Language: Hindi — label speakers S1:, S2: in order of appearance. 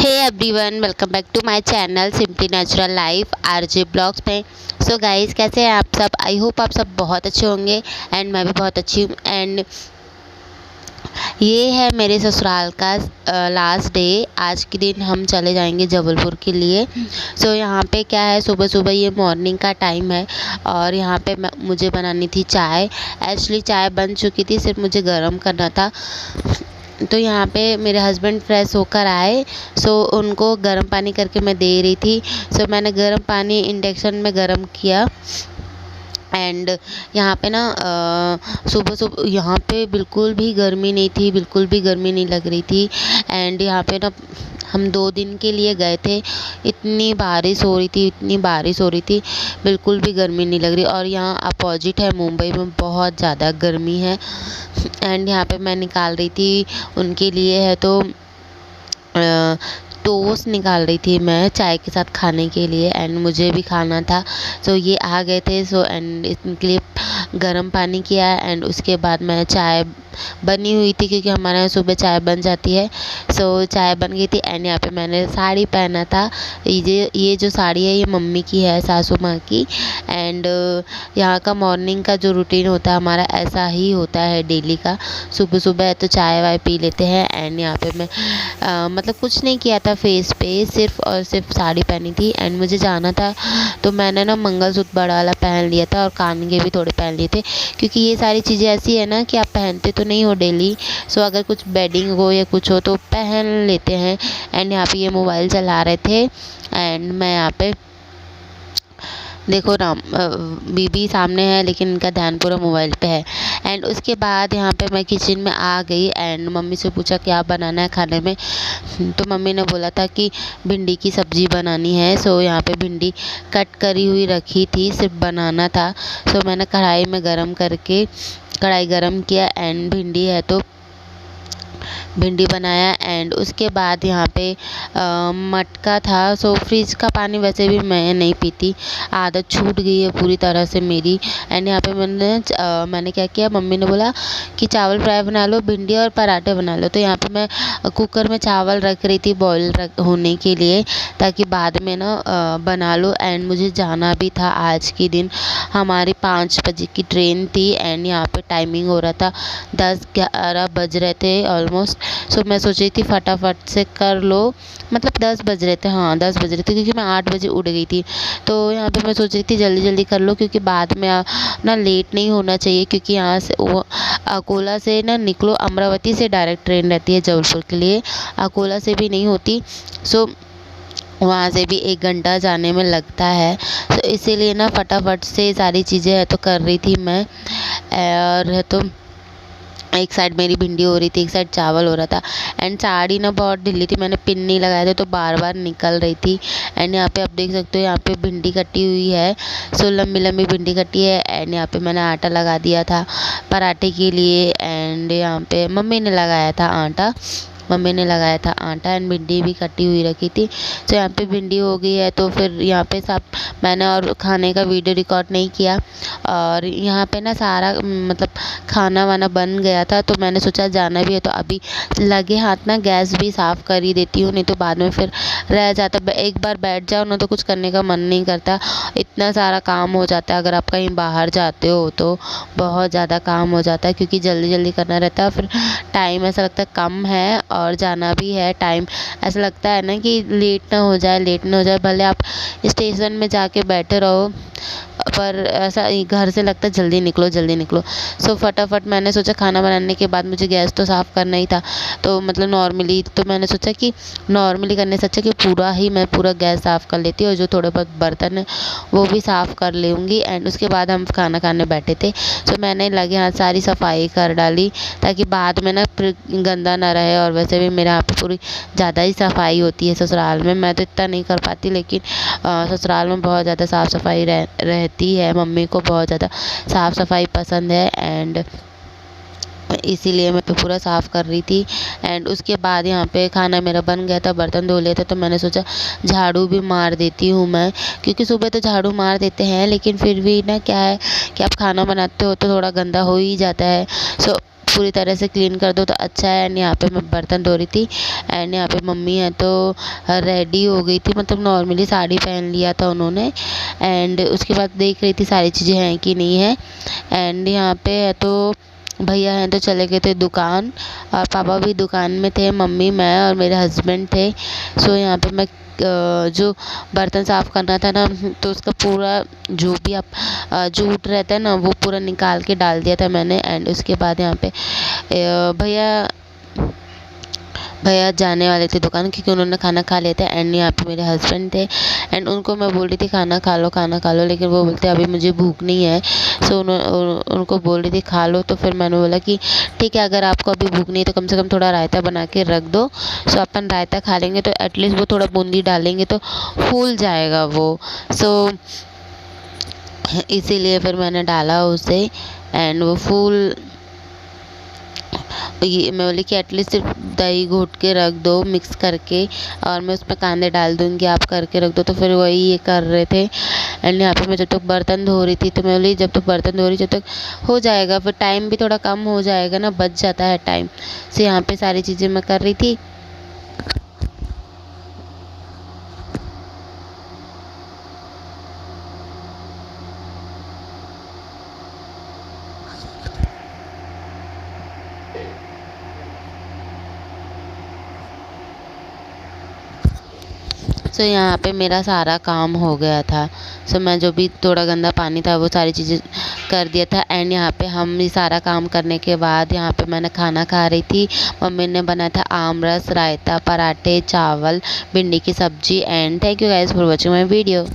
S1: Hey everyone, welcome back to my channel simply natural life RJ blogs में। सो गाइस, कैसे हैं आप सब? आई होप आप सब बहुत अच्छे होंगे एंड मैं भी बहुत अच्छी हूँ। एंड ये है मेरे ससुराल का लास्ट डे। आज के दिन हम चले जाएंगे जबलपुर के लिए। सो यहाँ पे क्या है, सुबह सुबह ये मॉर्निंग का टाइम है और यहाँ पे मुझे बनानी थी चाय। एक्चुअली चाय बन चुकी थी, सिर्फ मुझे गर्म करना था। तो यहाँ पे मेरे हस्बैंड फ्रेश होकर आए, सो उनको गर्म पानी करके मैं दे रही थी। सो मैंने गर्म पानी इंडक्शन में गर्म किया। एंड यहाँ पे ना सुबह सुबह यहाँ पे बिल्कुल भी गर्मी नहीं थी, बिल्कुल भी गर्मी नहीं लग रही थी। एंड यहाँ पे ना हम 2 दिन के लिए गए थे। इतनी बारिश हो रही थी, इतनी बारिश हो रही थी, बिल्कुल भी गर्मी नहीं लग रही। और यहाँ अपोजिट है, मुंबई में बहुत ज़्यादा गर्मी है। एंड यहाँ पे मैं निकाल रही थी उनके लिए है तो टोस्ट निकाल रही थी मैं चाय के साथ खाने के लिए। एंड मुझे भी खाना था। सो ये आ गए थे, सो एंड इनके लिए गर्म पानी किया। एंड उसके बाद मैं चाय बनी हुई थी, क्योंकि हमारे यहाँ सुबह चाय बन जाती है। सो चाय बन गई थी। एंड यहाँ पे मैंने साड़ी पहना था। ये जो साड़ी है ये मम्मी की है, सासू माँ की। एंड यहाँ का मॉर्निंग का जो रूटीन होता है हमारा ऐसा ही होता है डेली का। सुबह सुबह तो चाय वाय पी लेते हैं। एंड यहाँ पे मैं मतलब कुछ नहीं किया था फेस पे, सिर्फ और सिर्फ साड़ी पहनी थी। एंड मुझे जाना था तो मैंने ना मंगलसूत्र बड़ा वाला पहन लिया था और कान के भी थोड़े पहन लिए थे, क्योंकि ये सारी चीज़ें ऐसी है ना कि आप पहनते तो नहीं हो डेली। सो अगर कुछ बेडिंग हो या कुछ हो तो पहन लेते हैं। एंड यहाँ पे ये मोबाइल चला रहे थे एंड मैं यहाँ पे देखो ना, बीबी सामने है लेकिन इनका ध्यान पूरा मोबाइल पे है। एंड उसके बाद यहाँ पे मैं किचन में आ गई एंड मम्मी से पूछा क्या बनाना है खाने में। तो मम्मी ने बोला था कि भिंडी की सब्ज़ी बनानी है। सो यहाँ पे भिंडी कट करी हुई रखी थी, सिर्फ बनाना था। सो मैंने कढ़ाई में कढ़ाई गरम किया एंड भिंडी है तो भिंडी बनाया। एंड उसके बाद यहाँ पे मटका था। सो फ्रिज का पानी वैसे भी मैं नहीं पीती, आदत छूट गई है पूरी तरह से मेरी। एंड यहाँ पे मैंने क्या किया, मम्मी ने बोला कि चावल फ्राई बना लो, भिंडी और पराठे बना लो। तो यहाँ पे मैं कुकर में चावल रख रही थी बॉईल होने के लिए, ताकि बाद में ना बना लो। एंड मुझे जाना भी था आज के दिन, हमारी 5 बजे की ट्रेन थी। एंड यहाँ पे टाइमिंग हो रहा था 10-11 बज रहे थे ऑलमोस्ट। सो मैं सोच रही थी फटाफट से कर लो, मतलब 10 बज रहे थे, हाँ 10 बज रहे थे, क्योंकि मैं 8 बजे उठ गई थी। तो यहाँ पे मैं सोच रही थी जल्दी जल्दी कर लो, क्योंकि बाद में ना लेट नहीं होना चाहिए, क्योंकि यहाँ से वो अकोला से ना निकलो, अमरावती से डायरेक्ट ट्रेन रहती है जबलपुर के लिए, अकोला से भी नहीं होती। सो वहाँ से भी 1 घंटा जाने में लगता है। तो इसीलिए ना फटाफट से सारी चीज़ें है तो कर रही थी मैं। और है तो एक साइड मेरी भिंडी हो रही थी, एक साइड चावल हो रहा था। एंड साड़ी ना बहुत ढीली थी, मैंने पिन नहीं लगाया था तो बार बार निकल रही थी। एंड यहाँ पे आप देख सकते हो, यहाँ पे भिंडी कटी हुई है। सो लंबी लंबी भिंडी कटी है। एंड यहाँ पे मैंने आटा लगा दिया था पराठे के लिए। एंड यहाँ पे मम्मी ने लगाया था आटा एंड भिंडी भी कटी हुई रखी थी। तो यहाँ पे भिंडी हो गई है। तो फिर यहाँ पे सब मैंने और खाने का वीडियो रिकॉर्ड नहीं किया। और यहाँ पे ना सारा मतलब खाना वाना बन गया था, तो मैंने सोचा जाना भी है तो अभी लगे हाथ ना गैस भी साफ़ कर ही देती हूँ, नहीं तो बाद में फिर रह जाता। एक बार बैठ जाओ ना तो कुछ करने का मन नहीं करता, इतना सारा काम हो जाता है। अगर आप कहीं बाहर जाते हो तो बहुत ज़्यादा काम हो जाता है, क्योंकि जल्दी जल्दी करना रहता है। फिर टाइम ऐसा लगता है कम है और जाना भी है, टाइम ऐसा लगता है ना कि लेट ना हो जाए। भले आप स्टेशन में जाके बैठे रहो, पर ऐसा घर से लगता है जल्दी निकलो। सो फटाफट मैंने सोचा खाना बनाने के बाद मुझे गैस तो साफ़ करना ही था, तो मतलब नॉर्मली तो मैंने सोचा कि नॉर्मली करने से अच्छा कि मैं पूरा गैस साफ़ कर लेती हूँ, और जो थोड़े बहुत बर्तन है वो भी साफ़ कर लूँगी। एंड उसके बाद हम खाना खाने बैठे थे। सो मैंने लगे हाथ सारी सफाई कर डाली, ताकि बाद में ना फिर गंदा ना रहे। और वैसे भी मेरे यहाँ पे पूरी ज़्यादा ही सफाई होती है ससुराल में, मैं तो इतना नहीं कर पाती, लेकिन ससुराल में बहुत ज़्यादा साफ़ सफाई रहती है। मम्मी को बहुत ज़्यादा साफ़ सफाई पसंद है। एंड इसीलिए मैं पूरा साफ़ कर रही थी। एंड उसके बाद यहाँ पे खाना मेरा बन गया था, बर्तन धो लिए थे, तो मैंने सोचा झाड़ू भी मार देती हूँ मैं, क्योंकि सुबह तो झाड़ू मार देते हैं, लेकिन फिर भी ना क्या है कि आप खाना बनाते हो तो थोड़ा गंदा हो ही जाता है। सो पूरी तरह से क्लीन कर दो तो अच्छा है। एंड यहाँ पे मैं बर्तन धो रही थी एंड यहाँ पे मम्मी है तो रेडी हो गई थी, मतलब नॉर्मली साड़ी पहन लिया था उन्होंने। एंड उसके बाद देख रही थी सारी चीज़ें हैं कि नहीं है। एंड यहाँ पे है तो भैया हैं तो चले गए थे दुकान, और पापा भी दुकान में थे, मम्मी मैं और मेरे हस्बैंड थे। सो यहाँ पे मैं जो बर्तन साफ़ करना था ना, तो उसका पूरा जो भी आप जूठ रहता है ना वो पूरा निकाल के डाल दिया था मैंने। एंड उसके बाद यहाँ पे भैया भैया जाने वाले थे दुकान, क्योंकि उन्होंने खाना खा लिया था। एंड यहाँ पे मेरे हस्बैंड थे एंड उनको मैं बोल रही थी खाना खा लो खाना खा लो, लेकिन वो बोलते अभी मुझे भूख नहीं है। सो उनको बोल रही थी खा लो, तो फिर मैंने बोला कि ठीक है, अगर आपको अभी भूख नहीं है तो कम से कम थोड़ा रायता बना के रख दो। सो अपन रायता खा लेंगे तो एटलीस्ट वो थोड़ा बूंदी डालेंगे तो फूल जाएगा वो। सो इसीलिए फिर मैंने डाला उसे एंड वो फूल, ये मैं बोली कि एटलीस्ट सिर्फ दही घोट के रख दो मिक्स करके, और मैं उसमें कांदे डाल दूँगी, आप करके रख दो। तो फिर वही ये कर रहे थे। एंड यहाँ पे मैं जब तक बर्तन धो रही थी तो मैं बोली जब तक बर्तन धो रही जब तक हो जाएगा, फिर टाइम भी थोड़ा कम हो जाएगा ना, बच जाता है टाइम। से यहाँ पे सारी चीज़ें मैं कर रही थी। सो यहाँ पे मेरा सारा काम हो गया था। सो मैं जो भी थोड़ा गंदा पानी था वो सारी चीज़ें कर दिया था। एंड यहाँ पे हम ये सारा काम करने के बाद यहाँ पे मैंने खाना खा रही थी। मम्मी ने बनाया था आम रस, रायता, पराठे, चावल, भिंडी की सब्जी। And thank you guys for watching my video.